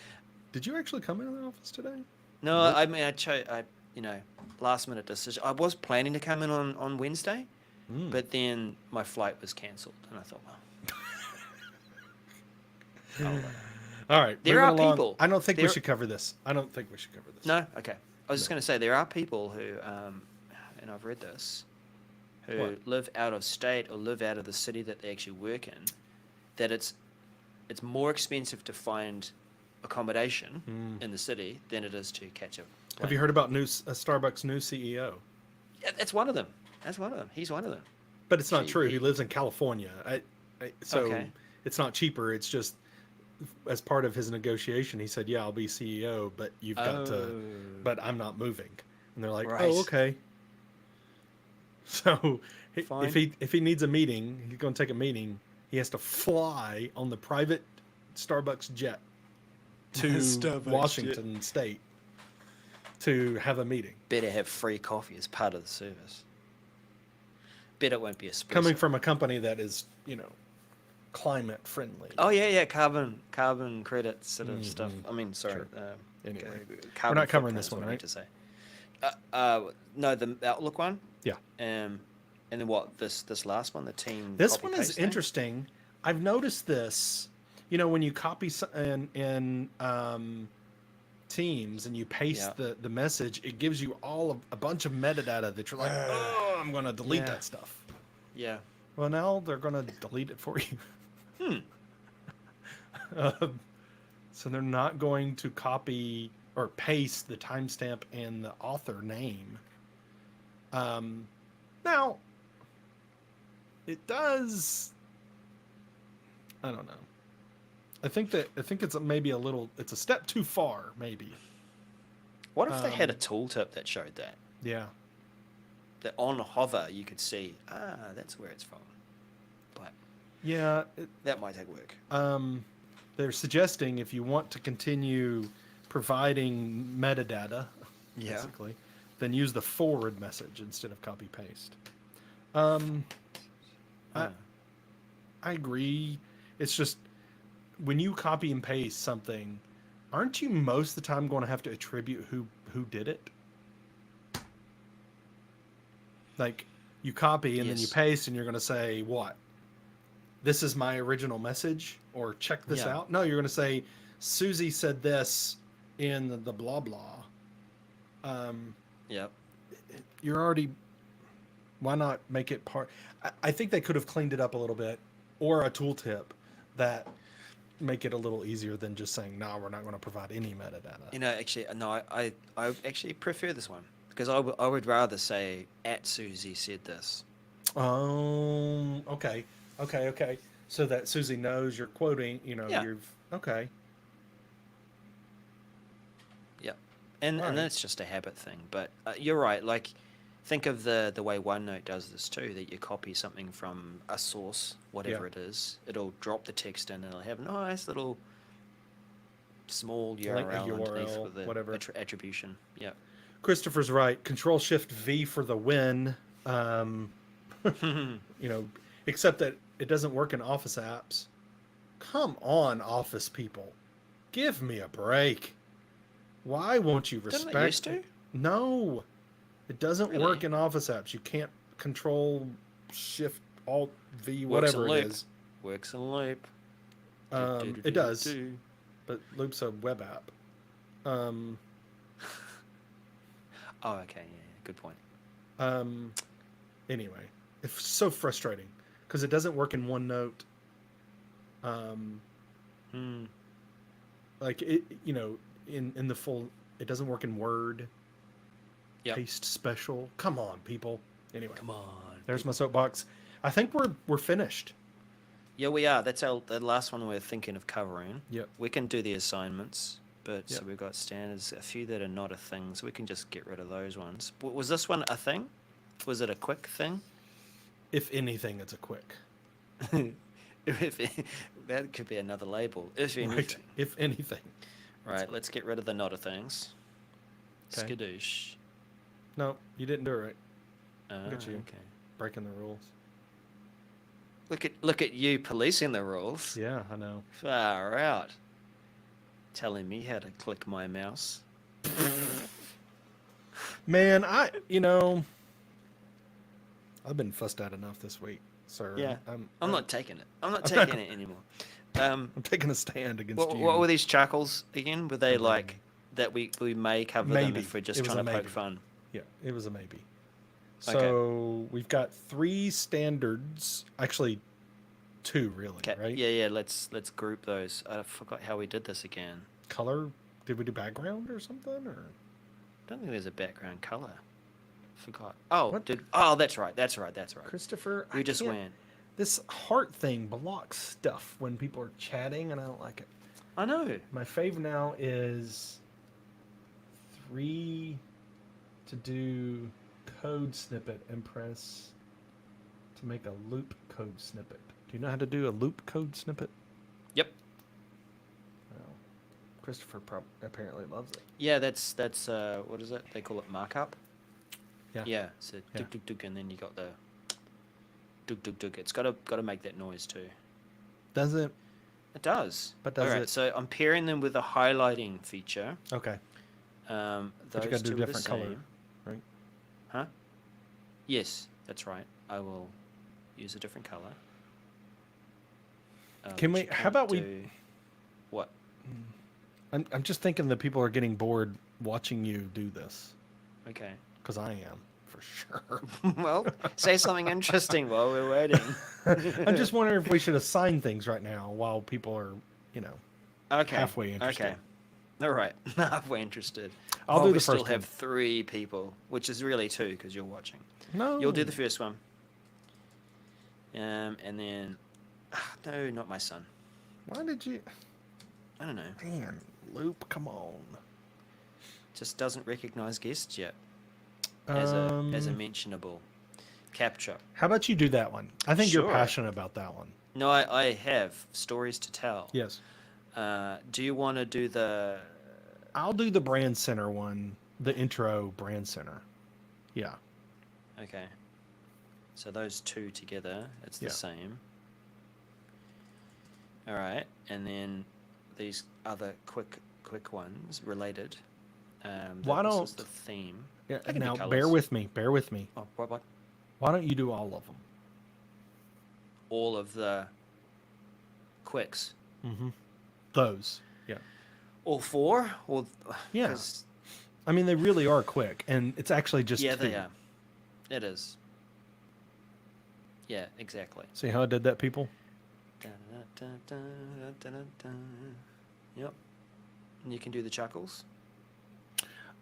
Did you actually come into the office today? No, Nope. I mean, last minute decision. I was planning to come in on Wednesday, Mm. but then my flight was cancelled, and I thought, well, oh, well. All right. There moving are along. people- I don't think we there- should cover this. No, okay. I was just No. going to say there are people who, and I've read this, who What? live out of state or live out of the city that they actually work in, that it's more expensive to find accommodation Mm. in the city than it is to catch a plane. Have you heard about Starbucks' new CEO? Yeah, that's one of them. He's one of them. But it's not Gee, true. He lives in California. So Okay. it's not cheaper. It's just as part of his negotiation, he said, "Yeah, I'll be CEO, but you've got to, but I'm not moving." And they're like, Right. "Oh, okay." So Fine. if he needs a meeting, he's going to take a meeting. He has to fly on the private Starbucks jet to Starbucks Washington State to have a meeting. better have free coffee as part of the service. Bet it won't be espresso. Coming from a company that is, climate friendly. Oh yeah, carbon credits sort of stuff. Mhm. I mean, sorry. Sure. Anyway, Carbon we're not covering footprint this is one, what I right? meant to say. No, the Outlook one. Yeah. And then what? This last one, the team. This copy one is paste thing? interesting. I've noticed this. You know, when you copy in Teams and you paste Yeah. the message, it gives you a bunch of metadata that you're like, oh, I'm going to delete Yeah. that stuff. Yeah. Well, now they're going to delete it for you. Hmm. So they're not going to copy or paste the timestamp and the author name. Now, it does. I don't know. I think it's maybe it's a step too far, maybe. What if they had a tooltip that showed that? Yeah. That on hover you could see, that's where it's from. But Yeah. that might take work. They're suggesting if you want to continue providing metadata, Yeah. basically, then use the forward message instead of copy paste. I agree. It's just when you copy and paste something, aren't you most of the time going to have to attribute who did it? Like you copy and then you Yes. paste and you're going to say what? This is my original message, or check this Yeah. out. No, you're going to say Susie said this in the blah blah. Yep. You're already. Why not make it part? I think they could have cleaned it up a little bit, or a tooltip that make it a little easier than just saying, "No, we're not going to provide any metadata." You know, actually, no, I actually prefer this one because I would rather say at Susie said this. Okay. So that Susie knows you're quoting. Yeah. You've okay. Yeah, and Alright. that's just a habit thing. But you're right. Like, think of the way OneNote does this too. That you copy something from a source, whatever Yeah. it is, it'll drop the text in, and it'll have a nice little small Like a URL underneath URL, with the whatever. Attribution. Yeah. Christopher's right. Control Shift V for the win. Except that it doesn't work in Office apps. Come on, Office people. Give me a break. Why won't you respect? Didn't it used to? No. It doesn't Really? work in Office apps. You can't Control Shift Alt V, Works in whatever it loop. is. Works in loop. It does, but Loop's a web app. Oh, okay. Yeah, good point. Anyway, it's so frustrating because it doesn't work in OneNote. Like it, in the full, it doesn't work in Word. Yep. Paste special. Come on, people. Anyway, Come on. there's my soapbox. I think we're finished. Yeah, we are. That's the last one we're thinking of covering. Yep. We can do the assignments, but so Yep. we've got standards, a few that are not a thing, so we can just get rid of those ones. Was this one a thing? Was it a quick thing? If anything, it's a quick. That could be another label. If anything. Right. If anything. Right, let's get rid of the not a things. Okay. Skadoosh. No, you didn't do it right. Ah, at you. okay. Breaking the rules. Look at you policing the rules. Yeah, I know. Far out. Telling me how to click my mouse. Man, I've been fussed at enough this week, sir. Yeah. I'm not taking it. I'm not I'm not taking it anymore. I'm taking a stand against What, you. what were these charcoals again? Were they like that we may cover them Maybe. if we're just It was trying a to poke maybe. fun? Yeah, it was a maybe. Okay. So we've got 3 standards, actually 2 really, Okay. right? Yeah. Let's group those. I forgot how we did this again. Color, did we do background or something? Or I don't think there's a background color. Forgot. Oh, What? that's right. That's right. Christopher, We I just can't- went. This heart thing blocks stuff when people are chatting, and I don't like it. I know. My fave now is 3 to do code snippet and press to make a loop code snippet. Do you know how to do a loop code snippet? Yep. Well, Christopher apparently loves it. Yeah, that's what is it? They call it markup. Yeah. Yeah. So Yeah. duk, and then you got the duk. It's got to make that noise too. Does it? It does. But does All right, it? so I'm pairing them with a highlighting feature. Okay. But you Those gotta do two a are the different color, same. right? Huh? Yes, that's right. I will use a different color. Can which we? you How can't about we? do- What? I'm just thinking that people are getting bored watching you do this Okay. because I am for sure. Well, say something interesting while we're waiting. I'm just wondering if we should assign things right now while people are, Okay. halfway interested. Okay. All right. Halfway interested. I'll While do we the still first have one. 3 people, which is really 2 because you're watching. No. You'll do the first one. And then, no, not my son. Why did you? I don't know. Man, Loop, come on. Just doesn't recognize guests yet as a mentionable capture. How about you do that one? I think you're Sure. passionate about that one. No, I have stories to tell. Yes. Do you want to do the? I'll do the brand center one, the intro brand center. Yeah. Okay. So those 2 together, it's the Yeah. same. All right, and then these other quick ones related. Why this don't- is the theme? Yeah. They can be Now, colours. bear with me. Bear with me. Oh, what? Why don't you do all of them? All of the quicks. Mm-hmm. Those. Yeah. All 4? Or Yeah. 'cause- I mean, they really are quick, and it's actually just yeah, 2. they are. It is. Yeah, exactly. See how I did that, people? Yep. And you can do the chuckles.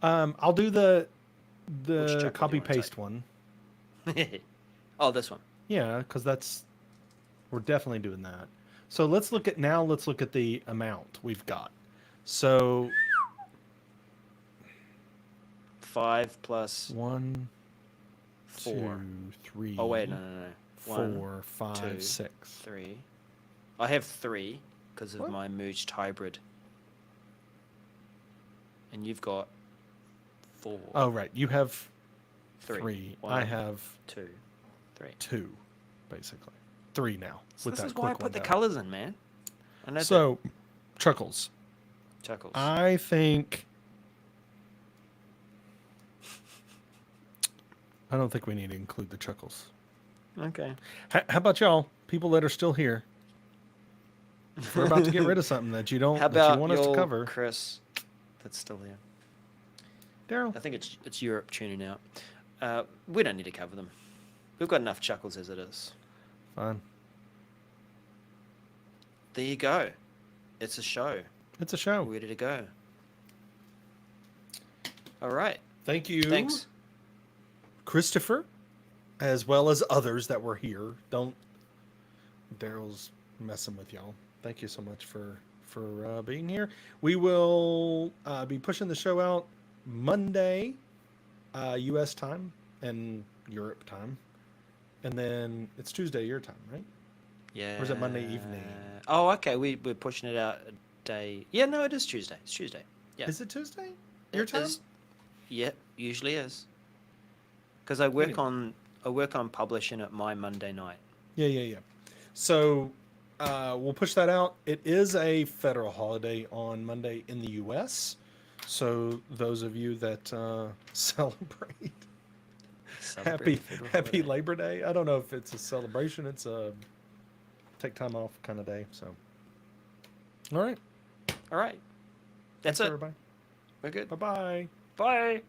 I'll do the chuckle do you wanna copy paste take? one. Oh, this one. Yeah, because we're definitely doing that. So let's look at the amount we've got. So 5 plus 1, 4. 2, 3. Oh wait, no. 1, 4, 5, 2, 6. 3. I have 3 because of What? my merged hybrid. And you've got 4. Oh right, you have 3. 3. 1, I have 2, 3. 2, basically 3 now. So with this that is why I quick put the one down. colors in, man. I know So, Chuckles. that. Chuckles. I think. I don't think we need to include the Chuckles. Okay. How about y'all, people that are still here? If we're about to get rid of something that you don't, How that you about want us to your cover, Chris? That's still there. Daryl. I think it's Europe tuning out. We don't need to cover them. We've got enough chuckles as it is. Fine. There you go. It's a show. It's a show. We're ready to go. All right. Thank you, Thanks. Christopher, as well as others that were here. Daryl's messing with y'all. Thank you so much for being here. We will be pushing the show out Monday, U.S. time and Europe time, and then it's Tuesday your time, right? Yeah. Or is it Monday evening? Oh, okay. We're pushing it out a day. Yeah, no, it is Tuesday. It's Tuesday. Yeah. Is it Tuesday? Your It time? is- Yeah, usually is. Because I work Anyway. on publishing it my Monday night. Yeah. So we'll push that out. It is a federal holiday on Monday in the U.S. So those of you that celebrate Celebrate federal happy holiday. Labor Day. I don't know if it's a celebration. It's a take time off kind of day. So, all right. All right. That's Thanks, it. everybody. We're good. Bye bye. Bye.